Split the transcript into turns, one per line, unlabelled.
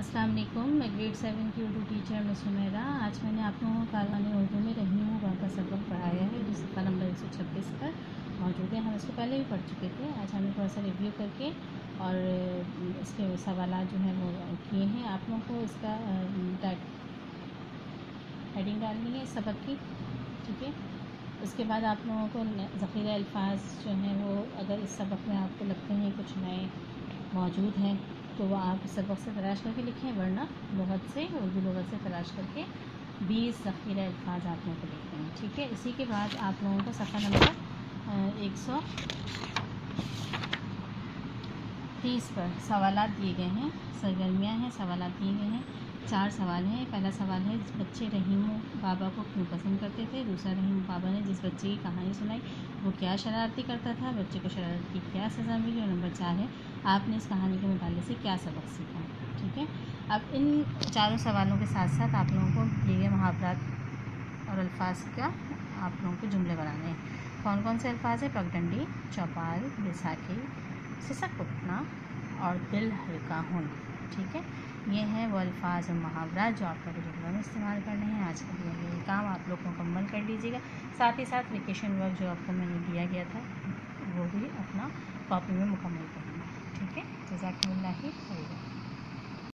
अस्सलाम वालेकुम। मैं ग्रेड 7 की उर्दू टीचर मैं सुमेरा। आज मैंने आप लोगों को कारवानी उर्दू में रहीम हुआ का सबक पढ़ाया है जो सफ़ा नंबर 126 पर मौजूद है। हम इसको पहले भी पढ़ चुके थे। आज हमें थोड़ा सा रिव्यू करके और इसके सवालात जो हैं वो किए हैं। आप लोगों को इसका हेडिंग डालनी है इस सबक की, ठीक है। उसके बाद आप लोगों को ज़ख़ीरा अल्फाज जो हैं वो अगर इस सबक में आपको लगते हैं कुछ नए मौजूद हैं तो वो आप इस सबक से तलाश करके लिखें, वरना लुग़त से उर्दू लुग़त से तलाश करके 20 ज़ख़ीरा अल्फाज आप लोगों को लिखते हैं, ठीक है। इसी के बाद आप लोगों को सफ़ा नंबर 130 पर सवालात दिए गए हैं, सरगर्मियाँ हैं, सवालात दिए गए हैं। 4 सवाल हैं। पहला सवाल है, बच्चे रहीम बाबा को क्यों पसंद करते थे। दूसरा, रहीम बाबा ने जिस बच्चे की कहानी सुनाई वो क्या शरारती करता था, बच्चे को शरारत की क्या सज़ा मिली। और नंबर 4 है, आपने इस कहानी के मुताले से क्या सबक सीखा, ठीक है। अब इन चारों सवालों के साथ साथ आप लोगों को दिए गए मुहावरात और अल्फाज का आप लोगों को जुमले बनाने हैं। कौन कौन से अल्फाज हैं? पगडंडी, चौपाल, बैसाखी, सिसक उठना और दिल हल्का होना, ठीक है। ये हैं वो अल्फाज और मुहावरात जो आप लोग को जुमलों में इस्तेमाल करने हैं। आज का ये काम आप लोग मुकम्मल कर लीजिएगा। साथ ही साथ वेकेशन वर्क जो आपको मैंने दिया गया था वो भी अपना कॉपी में मुकम्मल करना, ठीक है। जज़ाकल्लाह खैर।